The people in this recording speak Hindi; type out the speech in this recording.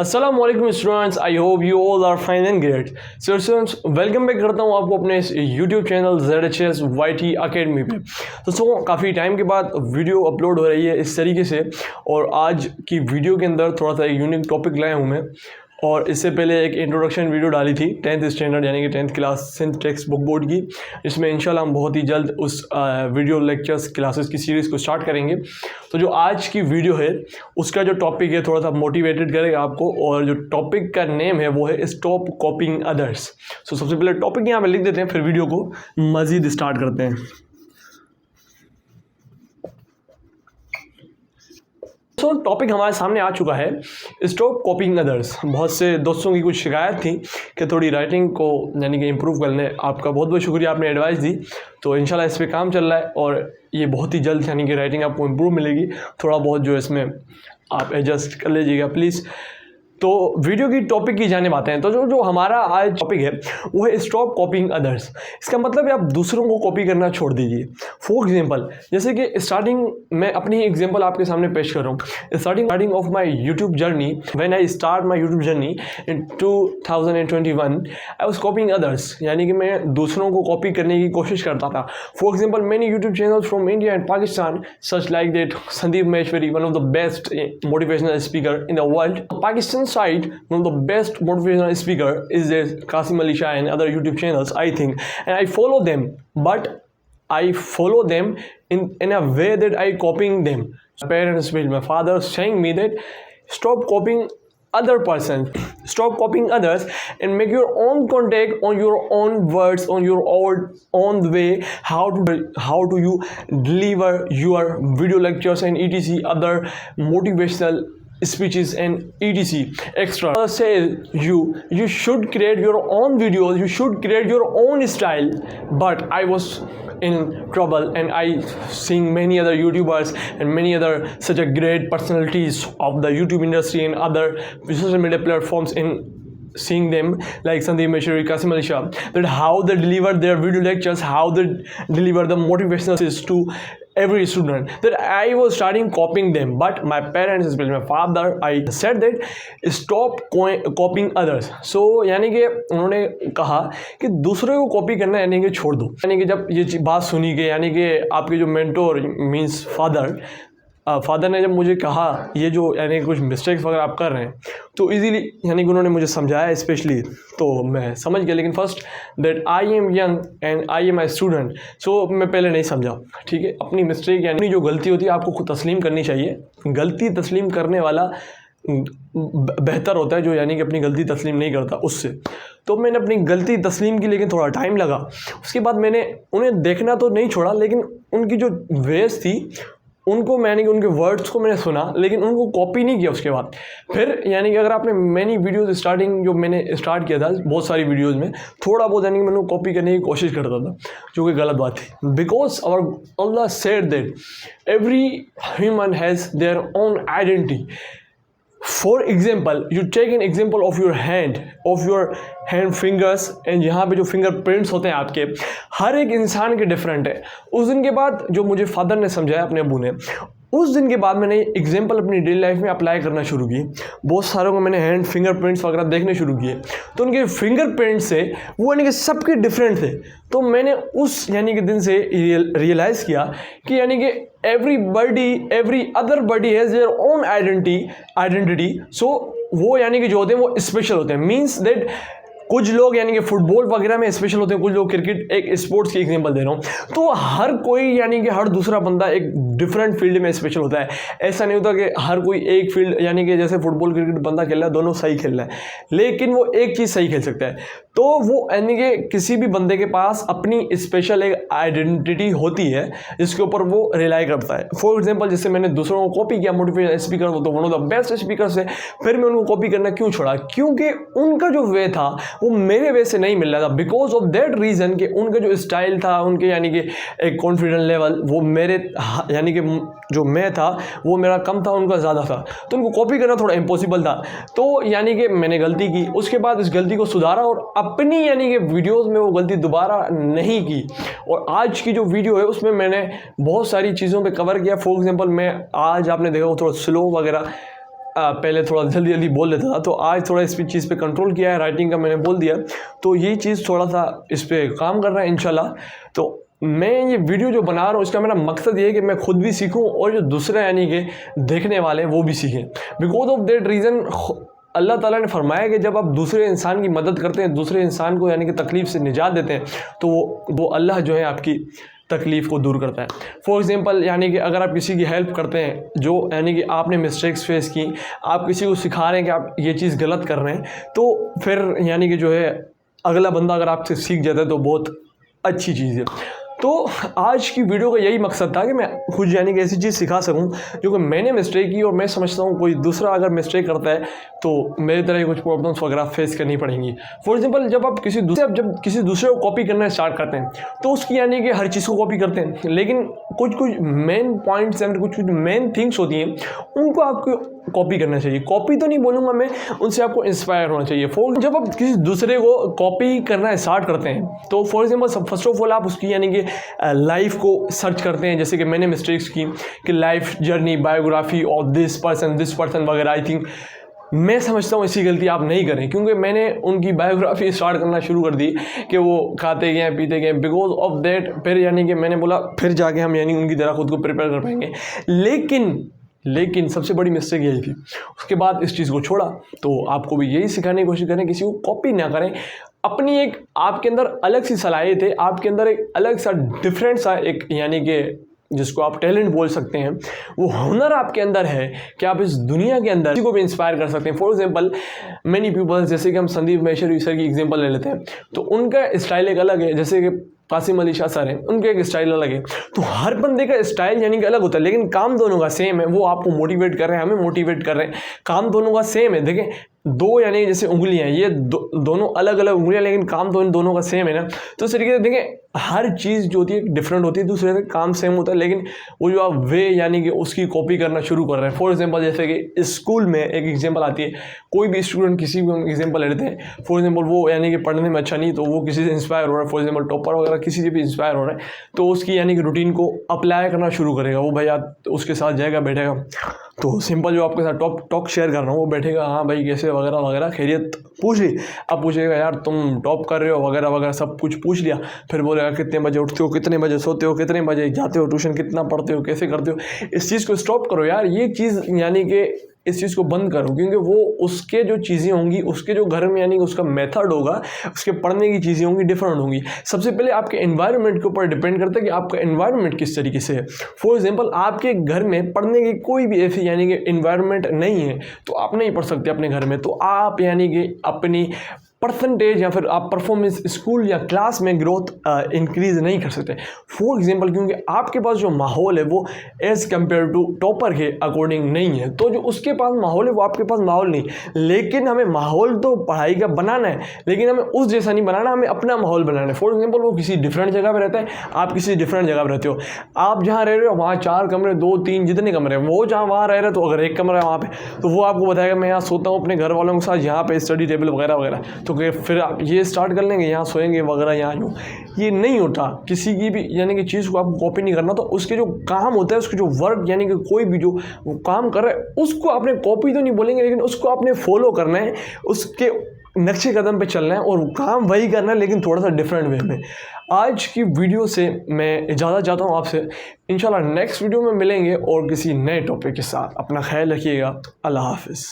अस्सलामुअलैकुम students, I hope you all are fine and great. So students, welcome back करता हूँ आपको अपने इस YouTube channel ZHS YT academy पे। दोस्तों, काफ़ी टाइम के बाद वीडियो अपलोड हो रही है इस तरीके से, और आज की वीडियो के अंदर थोड़ा सा एक यूनिक टॉपिक लाया हूँ मैं। और इससे पहले एक इंट्रोडक्शन वीडियो डाली थी 10th स्टैंडर्ड यानी कि 10th class synth text book board की। इसमें इंशाल्लाह हम बहुत ही जल्द उस वीडियो लेक्चर्स क्लासेस की सीरीज़ को स्टार्ट करेंगे। तो जो आज की वीडियो है उसका जो टॉपिक है थोड़ा सा मोटिवेटेड करेगा आपको, और जो टॉपिक का नेम है वो है स्टॉप कॉपिंग अदर्स। सो सबसे पहले टॉपिक यहाँ पे लिख देते हैं, फिर वीडियो को मज़ीद स्टार्ट करते हैं। तो टॉपिक हमारे सामने आ चुका है, स्टॉप कॉपिंग अदर्स। बहुत से दोस्तों की कुछ शिकायत थी कि थोड़ी राइटिंग को यानी कि इम्प्रूव कर लें। आपका बहुत बहुत शुक्रिया, आपने एडवाइस दी। तो इंशाल्लाह इस पे काम चल रहा है और ये बहुत ही जल्द यानी कि राइटिंग आपको इम्प्रूव मिलेगी। थोड़ा बहुत जो इसमें आप एडजस्ट कर लीजिएगा प्लीज़। तो वीडियो की टॉपिक की जाने बातें हैं। तो जो हमारा आज टॉपिक है वो है स्टॉप कॉपिंग अदर्स। इसका मतलब है आप दूसरों को कॉपी करना छोड़ दीजिए। फॉर एग्जांपल, जैसे कि स्टार्टिंग में अपनी एग्जांपल आपके सामने पेश कर रहा हूँ। Starting of my YouTube journey, when I start my YouTube journey in 2021, I was कॉपिंग others, यानी कि मैं दूसरों को कॉपी करने की कोशिश करता था। For example, many YouTube channels from India and Pakistan such like that Sandeep Maheshwari, one of the best motivational speaker in the world. Pakistan side, one of the best motivational speaker is there Qasim Ali Shah and other YouTube channels, I think, and I follow them, but I follow them in a way that I copying them. My parents, my father saying me that stop copying other person, stop copying others and make your own contact on your own words, on your own way. How do you deliver your video lectures and etc other motivational speeches and etc extra. Say you should create your own videos, you should create your own style. But I was in trouble and I seeing many other YouTubers and many other such a great personalities of the YouTube industry and other social media platforms, in seeing them like Sandeep Mehshwari, Qasim Ali Shah, that how they deliver their video lectures, how they deliver the motivational to every student, that I was starting copying them. But my parents, especially my father, I said that stop copying others. So यानी कि उन्होंने कहा कि दूसरे को कॉपी करना यानी कि छोड़ दो। यानी कि जब ये बात सुनी गई, यानी कि आपके जो मेंटोर मीन्स फादर ने जब मुझे कहा ये जो यानी कुछ मिस्टेक्स वगैरह आप कर रहे हैं, तो इजीली यानी कि उन्होंने मुझे समझाया स्पेशली, तो मैं समझ गया। लेकिन first that I am young and I am I student, so मैं पहले नहीं समझा। ठीक है, अपनी मिस्टेक यानी जो गलती होती है आपको खुद तस्लीम करनी चाहिए। गलती तस्लीम करने वाला बेहतर होता है जो यानी कि अपनी गलती तस्लीम नहीं करता उससे। तो मैंने अपनी गलती तस्लीम की, लेकिन थोड़ा टाइम लगा। उसके बाद मैंने उन्हें देखना तो नहीं छोड़ा, लेकिन उनकी जो वेज थी उनको मैंने, उनके वर्ड्स को मैंने सुना, लेकिन उनको कॉपी नहीं किया। उसके बाद फिर यानी कि अगर आपने मैनी वीडियोस स्टार्टिंग जो मैंने स्टार्ट किया था बहुत सारी वीडियोस में, थोड़ा बहुत यानी कि मैंने कॉपी करने की कोशिश करता था, जो कि गलत बात थी। Because our Allah said that every human has their own identity. For example, you take an example of your hand fingers, and यहाँ पे जो फिंगर प्रिंट्स होते हैं आपके, हर एक इंसान के डिफरेंट है। उस दिन के बाद जो मुझे फादर ने समझाया अपने अबू ने, उस दिन के बाद मैंने एग्जाम्पल अपनी डेली लाइफ में अप्लाई करना शुरू की। बहुत सारों को मैंने हैंड फिंगर प्रिंट्स वगैरह देखने शुरू किए, तो उनके फिंगर प्रिंट्स से वो यानी कि सबके डिफरेंट थे। तो मैंने उस यानी कि दिन से रियलाइज़ किया कि यानी कि every other body has their own identity. So वो यानी कि जो होते हैं वो स्पेशल होते हैं। मीन्स दैट कुछ लोग यानी कि फुटबॉल वगैरह में स्पेशल होते हैं, कुछ लोग क्रिकेट, एक स्पोर्ट्स की एग्जांपल दे रहा हूँ। तो हर कोई यानी कि हर दूसरा बंदा एक डिफरेंट फील्ड में स्पेशल होता है। ऐसा नहीं होता कि हर कोई एक फील्ड, यानी कि जैसे फुटबॉल क्रिकेट बंदा खेल रहा है, दोनों सही खेल रहा है, लेकिन वो एक चीज़ सही खेल सकता है। तो वो यानी कि किसी भी बंदे के पास अपनी स्पेशल एक आइडेंटिटी होती है जिसके ऊपर वो रिलाई करता है। फॉर एग्जाम्पल, जैसे मैंने दूसरों को कॉपी किया, मोटिवेशनल स्पीकर वो तो one of the best speaker से, फिर मैं उनको कॉपी करना क्यों छोड़ा? क्योंकि उनका जो वे था वो मेरे वे से नहीं मिल रहा था। बिकॉज ऑफ दैट रीज़न कि उनका जो स्टाइल था, उनके यानी कि एक कॉन्फिडेंट लेवल, वो मेरे यानी कि जो मैं था वो मेरा कम था, उनका ज़्यादा था। तो उनको कॉपी करना थोड़ा इम्पॉसिबल था। तो यानी कि मैंने गलती की, उसके बाद इस गलती को सुधारा और अपनी यानी कि वीडियोस में वो गलती दोबारा नहीं की। और आज की जो वीडियो है उसमें मैंने बहुत सारी चीज़ों पे कवर किया। फॉर एग्जांपल, मैं आज आपने देखा वो थोड़ा स्लो वगैरह पहले थोड़ा जल्दी जल्दी बोल लेता था, तो आज थोड़ा इस चीज़ पे कंट्रोल किया है, राइटिंग का मैंने बोल दिया, तो ये चीज़ थोड़ा सा इस पर काम कर रहा है इंशाल्लाह। तो मैं ये वीडियो जो बना रहा हूँ इसका मेरा मकसद ये है कि मैं खुद भी सीखूँ और जो दूसरे यानी कि देखने वाले हैं वो भी सीखें। बिकॉज ऑफ दैट रीज़न अल्लाह ताला ने फरमाया कि जब आप दूसरे इंसान की मदद करते हैं, दूसरे इंसान को यानी कि तकलीफ़ से निजात देते हैं, तो वो अल्लाह जो है आपकी तकलीफ़ को दूर करता है। फॉर एग्ज़ाम्पल यानी कि अगर आप किसी की हेल्प करते हैं, जो यानी कि आपने मिस्टेक्स फेस की, आप किसी को सिखा रहे हैं कि आप ये चीज़ गलत कर रहे हैं, तो फिर यानी कि जो है अगला बंदा अगर आपसे सीख जाता है तो बहुत अच्छी चीज़ है। तो आज की वीडियो का यही मकसद था कि मैं खुद यानी कि ऐसी चीज़ सिखा सकूं जो कि मैंने मिस्टेक की और मैं समझता हूं कोई दूसरा अगर मिस्टेक करता है तो मेरी तरह कुछ प्रॉब्लम्स वगैरह फेस करनी पड़ेंगी। फॉर एग्जांपल जब किसी दूसरे को कॉपी करना स्टार्ट करते हैं तो उसकी यानी कि हर चीज़ को कॉपी करते हैं, लेकिन कुछ मेन पॉइंट्स एंड कुछ मेन थिंग्स होती हैं उनको आपको कॉपी करना चाहिए। कॉपी तो नहीं बोलूँगा मैं, उनसे आपको इंस्पायर होना चाहिए। जब आप किसी दूसरे को कॉपी करना स्टार्ट करते हैं तो for example first of all आप उसकी यानी कि लाइफ को सर्च करते हैं, जैसे कि मैंने मिस्टेक्स की कि life journey, biography of this person वगैरह। आई थिंक मैं समझता हूँ ऐसी गलती आप नहीं करें, क्योंकि मैंने उनकी बायोग्राफी स्टार्ट करना शुरू कर दी कि वो खाते गए पीते गए। बिकॉज ऑफ दैट फिर यानी कि मैंने बोला फिर जाके हम यानी उनकी तरह खुद को प्रिपेयर कर पाएंगे, लेकिन सबसे बड़ी मिस्टेक यही थी। उसके बाद इस चीज़ को छोड़ा। तो आपको भी यही सिखाने की कोशिश करें, किसी को कॉपी ना करें। अपनी एक आपके अंदर अलग सी सलाहियत है, आपके अंदर एक अलग सा डिफरेंट सा एक यानी कि जिसको आप टैलेंट बोल सकते हैं, वो हुनर आपके अंदर है कि आप इस दुनिया के अंदर किसी को भी इंस्पायर कर सकते हैं। फॉर एग्जांपल मैनी पीपल्स, जैसे कि हम संदीप महेश्वरी सर की एग्जांपल ले लेते हैं, तो उनका स्टाइल एक अलग है। जैसे कि कासिम अली शाह सर हैं, उनका एक स्टाइल अलग है। तो हर बंदे का स्टाइल यानी कि अलग होता है, लेकिन काम दोनों का सेम है। वो आपको मोटिवेट कर रहे हैं, हमें मोटिवेट कर रहे हैं, काम दोनों का सेम है। देखें दो यानी जैसे उंगलियां, ये दोनों अलग अलग उंगलियां, लेकिन काम तो इन दोनों का सेम है ना। तो इस तरीके से देखें हर चीज़ जो होती है डिफरेंट होती है, दूसरे से काम सेम होता है, लेकिन वो जो आप वे यानी कि उसकी कॉपी करना शुरू कर रहे हैं। फॉर एग्जांपल जैसे कि स्कूल में एक एग्जांपल आती है, कोई भी स्टूडेंट किसी भी एग्जांपल ले लेते हैं। फॉर एग्जांपल वो यानी कि पढ़ने में अच्छा नहीं, तो वो किसी से इंस्पायर हो रहा है, फॉर एग्जांपल टॉपर वगैरह किसी से भी इंस्पायर हो रहा है, तो उसकी यानी कि रूटीन को अप्लाई करना शुरू करेगा। वो भैया उसके साथ जाएगा, बैठेगा, तो सिंपल जो आपके साथ टॉक शेयर कर रहा हूँ, वो बैठेगा, हाँ भाई कैसे वगैरह वगैरह, खैरियत पूछ ली। अब पूछेगा यार तुम टॉप कर रहे हो वगैरह वगैरह, सब कुछ पूछ लिया। फिर बोलेगा कितने बजे उठते हो, कितने बजे सोते हो, कितने बजे जाते हो ट्यूशन, कितना पढ़ते हो, कैसे करते हो। इस चीज़ को स्टॉप करो यार, ये चीज़ यानी कि इस चीज़ को बंद करो, क्योंकि वो उसके जो चीज़ें होंगी, उसके जो घर में यानी कि उसका मेथड होगा, उसके पढ़ने की चीज़ें होंगी डिफरेंट होंगी। सबसे पहले आपके एनवायरनमेंट के ऊपर डिपेंड करता है कि आपका एनवायरनमेंट किस तरीके से है। फॉर एग्जांपल आपके घर में पढ़ने की कोई भी ऐसी यानी कि एनवायरनमेंट नहीं है, तो आप नहीं पढ़ सकते अपने घर में। तो आप यानी कि अपनी परसेंटेज या फिर आप परफॉर्मेंस स्कूल या क्लास में ग्रोथ इंक्रीज नहीं कर सकते। फॉर एग्जांपल क्योंकि आपके पास जो माहौल है वो एज़ कम्पेयर टू टॉपर के अकॉर्डिंग नहीं है, तो जो उसके पास माहौल है वो आपके पास माहौल नहीं। लेकिन हमें माहौल तो पढ़ाई का बनाना है, लेकिन हमें उस जैसा नहीं बनाना, हमें अपना माहौल बनाना है। फॉर एग्जाम्पल वो किसी डिफरेंट जगह पर रहता है, आप किसी डिफरेंट जगह पर रहते हो। आप जहाँ रह रहे हो वहाँ 4 कमरे, 2, 3 जितने कमरे हैं, वो जहाँ वहाँ रह रहे हो, तो अगर एक कमरा है वहाँ पे, तो वो आपको बताएगा मैं यहाँ सोता हूँ अपने घर वालों के साथ, यहाँ पे स्टडी टेबल वगैरह वगैरह। तो फिर आप ये स्टार्ट कर लेंगे यहाँ सोएंगे वगैरह, यहाँ यूँ। ये नहीं होता। किसी की भी यानी कि चीज़ को आपको कॉपी नहीं करना। तो उसके जो काम होता है, उसके जो वर्क यानी कि कोई भी जो वो काम कर रहा है, उसको आपने कॉपी तो नहीं बोलेंगे, लेकिन उसको आपने फॉलो करना है, उसके नक्शे कदम पे चलना है और काम वही करना है, लेकिन थोड़ा सा डिफरेंट वे में। आज की वीडियो से मैं इजाज़त चाहता हूँ आपसे। इंशाल्लाह नेक्स्ट वीडियो में मिलेंगे और किसी नए टॉपिक के साथ। अपना ख्याल रखिएगा। अल्लाह हाफिज़।